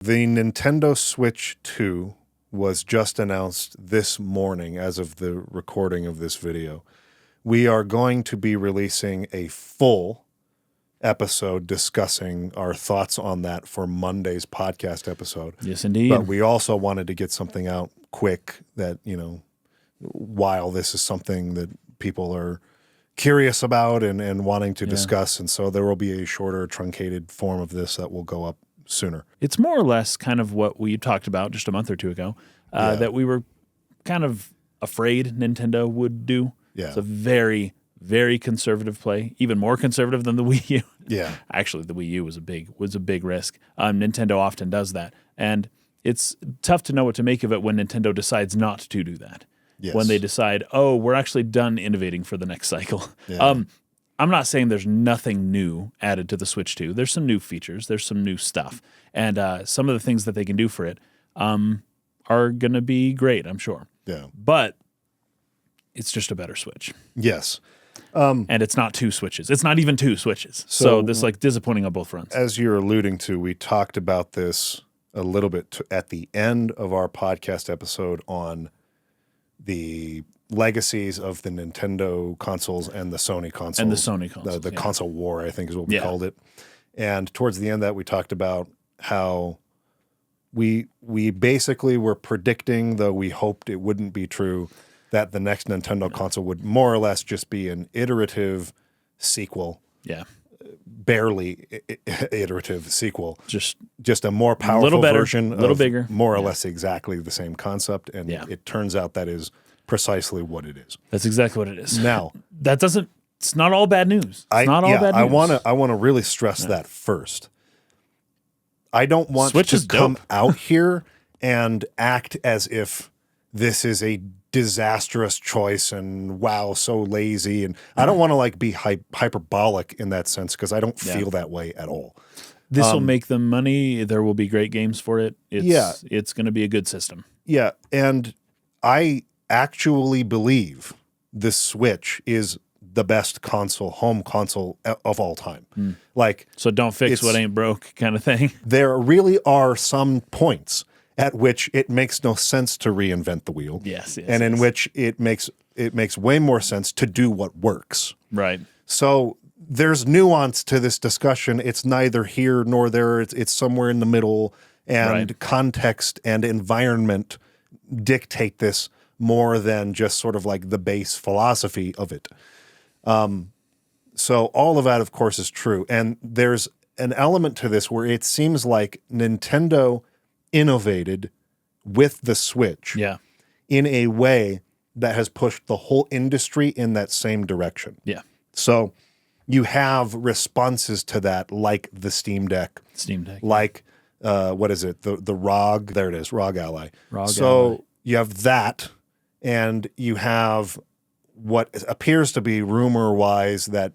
The Nintendo Switch 2 was just announced this morning as of the recording of this video. We are going to be releasing a full episode discussing our thoughts on that for Monday's podcast episode. Yes, indeed. But we also wanted to get something out quick that, while this is something that people are curious about and wanting to discuss. And so there will be a shorter, truncated form of this that will go up sooner. It's more or less kind of what we talked about just a month or two ago, that we were kind of afraid Nintendo would do. Yeah. It's a very, very conservative play, even more conservative than the Wii U. Yeah. Actually, the Wii U was a big risk. Nintendo often does that. And it's tough to know what to make of it when Nintendo decides not to do that. Yes. When they decide, we're actually done innovating for the next cycle. Yeah. I'm not saying there's nothing new added to the Switch 2. There's some new features. There's some new stuff. And some of the things that they can do for it are going to be great, I'm sure. Yeah. But it's just a better Switch. Yes. And it's not two Switches. It's not even two Switches. So this is disappointing on both fronts. As you're alluding to, we talked about this a little bit at the end of our podcast episode on the legacies of the Nintendo consoles and the Sony consoles. And the Sony consoles. The console war, I think is what we called it. And towards the end of that, we talked about how we basically were predicting, though we hoped it wouldn't be true, that the next Nintendo console would more or less just be an iterative sequel. Yeah. Barely iterative sequel. Just a more powerful little better, version. A little bigger. More or less exactly the same concept. And it turns out that is precisely what it is. That's exactly what it is. Now, it's not all bad news. It's not all bad news. I want to really stress that first. I don't want Switch to come out here and act as if this is a disastrous choice and wow, so lazy. And I don't want to be hyperbolic in that sense because I don't feel that way at all. This will make them money. There will be great games for it. It's going to be a good system. Yeah. And I actually believe the Switch is the best home console of all time. So don't fix what ain't broke kind of thing. There really are some points at which it makes no sense to reinvent the wheel. Yes. And in which it makes way more sense to do what works. Right. So there's nuance to this discussion. It's neither here nor there. It's somewhere in the middle, and context and environment dictate this more than just sort of the base philosophy of it. So all of that, of course, is true. And there's an element to this where it seems like Nintendo innovated with the Switch in a way that has pushed the whole industry in that same direction. Yeah. So you have responses to that like the Steam Deck. Like, what is it? The ROG. There it is, ROG Ally. Ally. You have that, and you have what appears to be rumor-wise that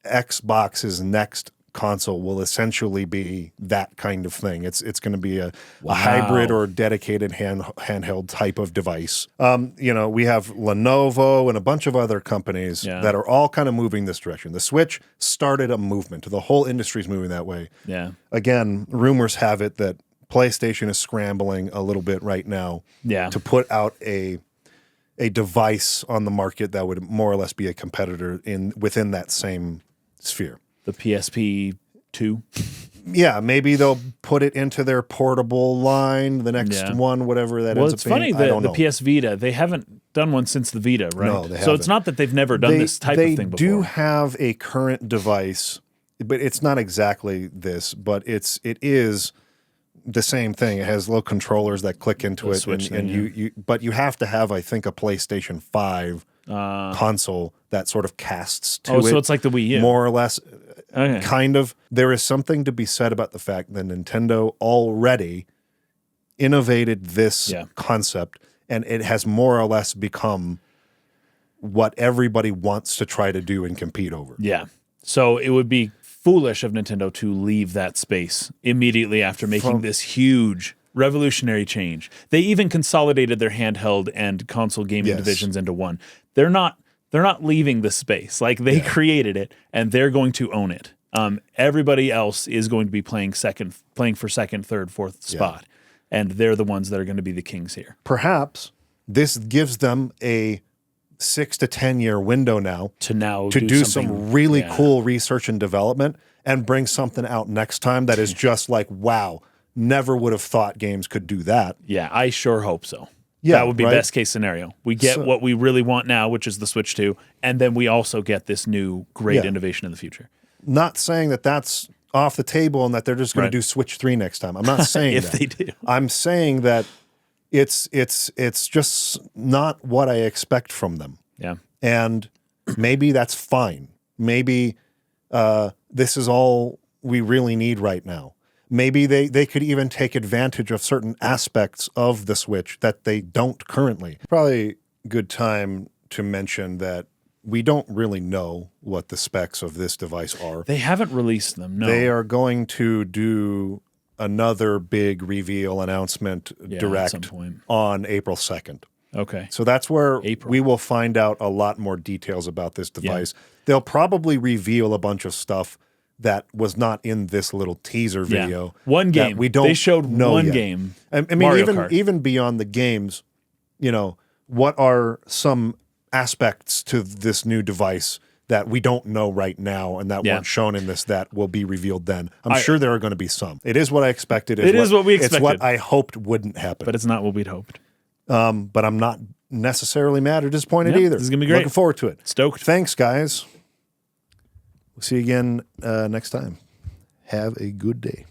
Xbox's next console will essentially be that kind of thing. It's going to be a hybrid or dedicated handheld type of device. We have Lenovo and a bunch of other companies that are all kind of moving this direction. The Switch started a movement. The whole industry is moving that way. Yeah. Again, rumors have it that PlayStation is scrambling a little bit right now to put out a device on the market that would more or less be a competitor within that same sphere. The PSP 2? Yeah, maybe they'll put it into their portable line, the next one, whatever that ends up being. Well, it's funny, the PS Vita, they haven't done one since the Vita, right? No, they haven't. So it's not that they've never done this type of thing before. They do have a current device, but it's not exactly this, but it is the same thing. It has little controllers that click into it, but you have to have, I think, a PlayStation 5 console that sort of casts to it. So it's like the Wii U. More or less, kind of. There is something to be said about the fact that Nintendo already innovated this concept, and it has more or less become what everybody wants to try to do and compete over. Yeah. So it would be foolish of Nintendo to leave that space immediately after making this huge revolutionary change. They even consolidated their handheld and console gaming divisions into one. They're not leaving the space. They created it, and they're going to own it. Everybody else is going to be playing for second, third, fourth spot, and they're the ones that are going to be the kings here. Perhaps this gives them a 6 to 10 year window now to do some really cool research and development and bring something out next time that is just like, wow, never would have thought games could do that. Yeah, I sure hope so. Yeah, that would be best case scenario. We get what we really want now, which is the Switch 2, and then we also get this new great innovation in the future. Not saying that that's off the table and that they're just going to do Switch 3 next time. I'm not saying if they do. I'm saying that it's just not what I expect from them. Yeah. And maybe that's fine. Maybe this is all we really need right now. Maybe they could even take advantage of certain aspects of the Switch that they don't currently. Probably a good time to mention that we don't really know what the specs of this device are. They haven't released them, no. They are going to do another big reveal announcement direct on April 2nd. Okay. So that's where we will find out a lot more details about this device. Yeah. They'll probably reveal a bunch of stuff that was not in this little teaser video. One game. They showed one game. I mean, even beyond the games, you know, what are some aspects to this new device that we don't know right now and that weren't shown in this that will be revealed then? I'm sure there are going to be some. It is what I expected. It is what we expected. It's what I hoped wouldn't happen. But it's not what we'd hoped. But I'm not necessarily mad or disappointed either. This is going to be great. Looking forward to it. Stoked. Thanks, guys. We'll see you again next time. Have a good day.